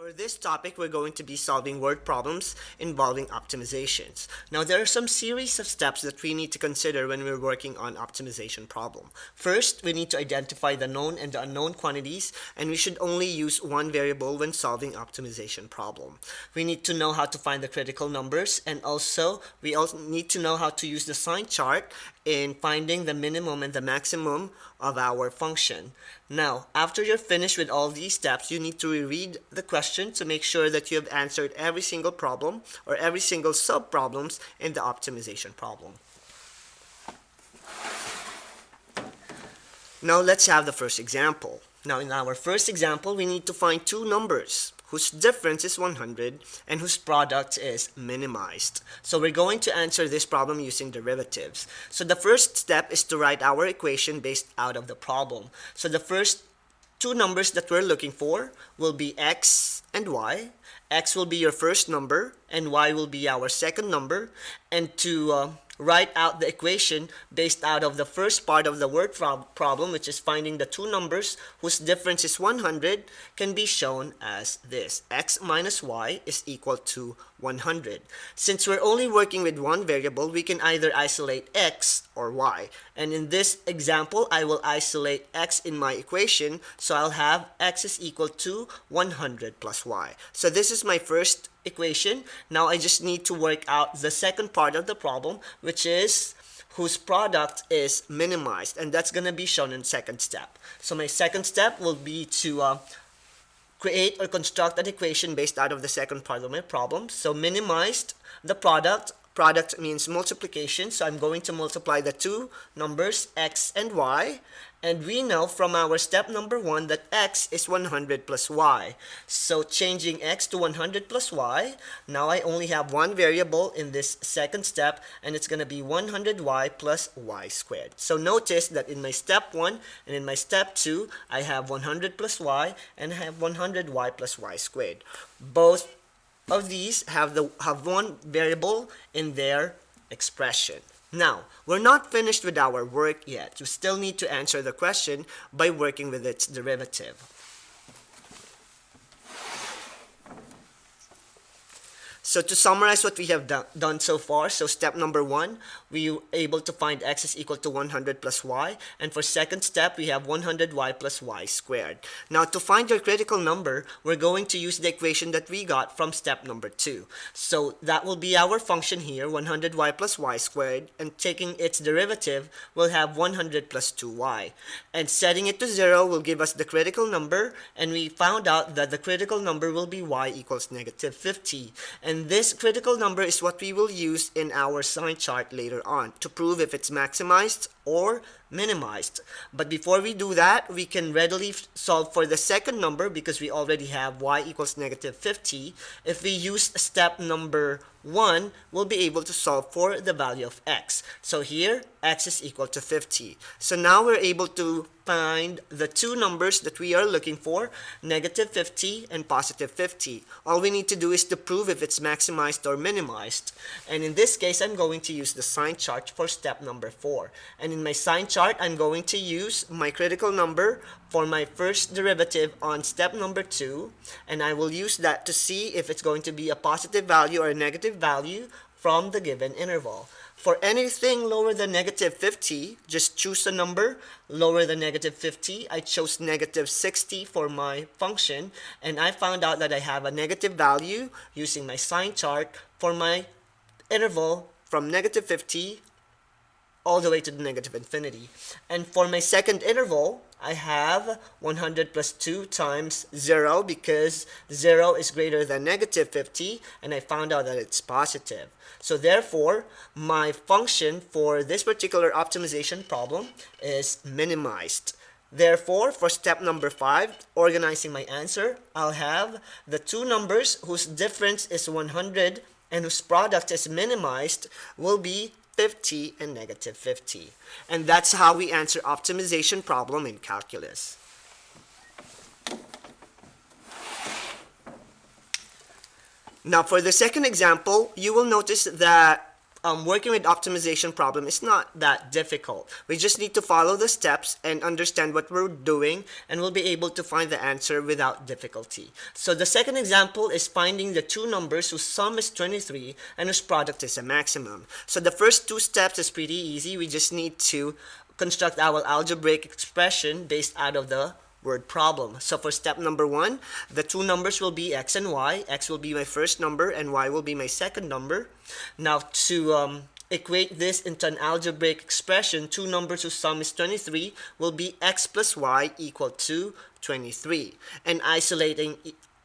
For this topic, we're going to be solving word problems involving optimizations. Now, there are some series of steps that we need to consider when we're working on optimization problem. First, we need to identify the known and the unknown quantities, and we should only use one variable when solving optimization problem. We need to know how to find the critical numbers, and also we also need to know how to use the sign chart in finding the minimum and the maximum of our function. Now, after you're finished with all these steps, you need to reread the question to make sure that you have answered every single problem or every single sub-problems in the optimization problem. Now, let's have the first example. Now, in our first example, we need to find two numbers whose difference is 100 and whose product is minimized. So we're going to answer this problem using derivatives. So the first step is to write our equation based out of the problem. So the first two numbers that we're looking for will be x and y. X will be your first number and y will be our second number. And to write out the equation based out of the first part of the word problem, which is finding the two numbers whose difference is 100, can be shown as this. X minus y is equal to 100. Since we're only working with one variable, we can either isolate x or y. And in this example, I will isolate x in my equation, so I'll have x is equal to 100 plus y. So this is my first equation. Now I just need to work out the second part of the problem, which is whose product is minimized, and that's going to be shown in second step. So my second step will be to create or construct an equation based out of the second part of my problem. So minimized, the product means multiplication, so I'm going to multiply the two numbers x and y, and we know from our step number 1 that x is 100 plus y. So changing x to 100 plus y, now I only have one variable in this second step, and it's going to be 100y plus y squared. So notice that in my step 1 and in my step 2, I have 100 plus y and I have 100y plus y squared. Both of these have one variable in their expression. Now, we're not finished with our work yet. We still need to answer the question by working with its derivative. So to summarize what we have done so far, so step number 1, we were able to find x is equal to 100 plus y, and for second step, we have 100y plus y squared. Now to find your critical number, we're going to use the equation that we got from step number 2. So that will be our function here, 100y plus y squared, and taking its derivative, we'll have 100 plus 2y. And setting it to 0 will give us the critical number, and we found out that the critical number will be y equals negative 50. And this critical number is what we will use in our sign chart later on to prove if it's maximized or minimized. But before we do that, we can readily solve for the second number because we already have y equals negative 50. If we use step number 1, we'll be able to solve for the value of x. So here, x is equal to 50. So now we're able to find the two numbers that we are looking for, negative 50 and positive 50. All we need to do is to prove if it's maximized or minimized. And in this case, I'm going to use the sign chart for step number 4. And in my sign chart, I'm going to use my critical number for my first derivative on step number 2, and I will use that to see if it's going to be a positive value or a negative value from the given interval. For anything lower than negative 50, just choose a number lower than negative 50. I chose negative 60 for my function, and I found out that I have a negative value using my sign chart for my interval from negative 50 all the way to the negative infinity. And for my second interval, I have 100 plus 2 times 0 because 0 is greater than negative 50, and I found out that it's positive. So therefore, my function for this particular optimization problem is minimized. Therefore, for step number 5, organizing my answer, I'll have the two numbers whose difference is 100 and whose product is minimized will be 50 and negative 50. And that's how we answer optimization problem in calculus. Now for the second example, you will notice that working with optimization problem is not that difficult. We just need to follow the steps and understand what we're doing, and we'll be able to find the answer without difficulty. So the second example is finding the two numbers whose sum is 23 and whose product is a maximum. So the first two steps is pretty easy. We just need to construct our algebraic expression based out of the word problem. So for step number 1, the two numbers will be x and y. X will be my first number and y will be my second number. Now to equate this into an algebraic expression, two numbers whose sum is 23 will be x plus y equal to 23. And isolating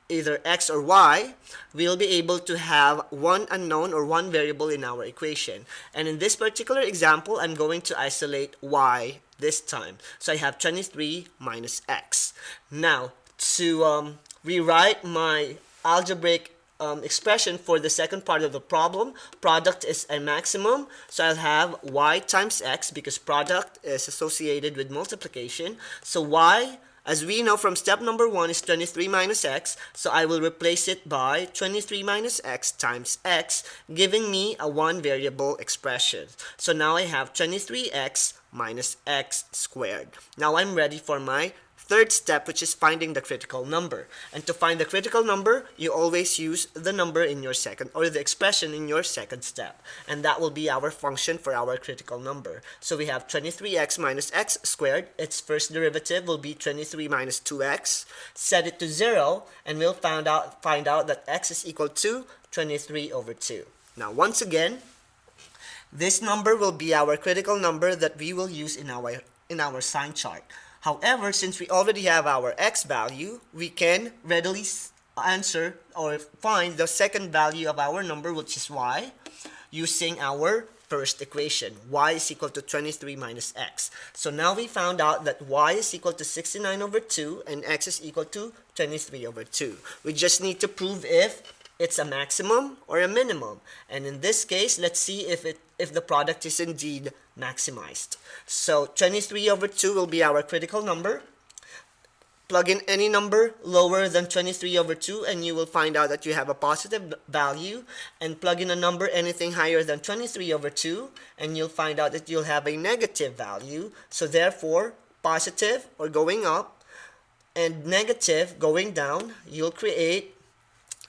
either x or y, we'll be able to have one unknown or one variable in our equation. And in this particular example, I'm going to isolate y this time. So I have 23 minus x. Now, to rewrite my algebraic expression for the second part of the problem, product is a maximum. So I'll have y times x because product is associated with multiplication. So y, as we know from step number 1, is 23 minus x, so I will replace it by 23 minus x times x, giving me a one variable expression. So now I have 23x minus x squared. Now I'm ready for my third step, which is finding the critical number. And to find the critical number, you always use the number in your second, or the expression in your second step. And that will be our function for our critical number. So we have 23x minus x squared. Its first derivative will be 23 minus 2x. Set it to 0, and we'll find out that x is equal to 23 over 2. Now once again, this number will be our critical number that we will use in our sign chart. However, since we already have our x value, we can readily answer or find the second value of our number, which is y, using our first equation. Y is equal to 23 minus x. So now we found out that y is equal to 69 over 2 and x is equal to 23 over 2. We just need to prove if it's a maximum or a minimum. And in this case, let's see if the product is indeed maximized. So 23 over 2 will be our critical number. Plug in any number lower than 23 over 2 and you will find out that you have a positive value. And plug in a number anything higher than 23 over 2 and you'll find out that you'll have a negative value. So therefore, positive or going up and negative going down, you'll create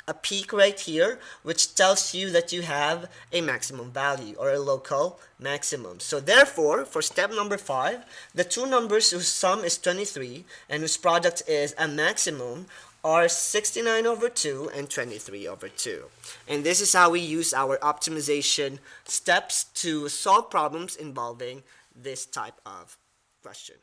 a peak right here, which tells you that you have a maximum value or a local maximum. So therefore, for step number 5, the two numbers whose sum is 23 and whose product is a maximum are 69 over 2 and 23 over 2. And this is how we use our optimization steps to solve problems involving this type of question.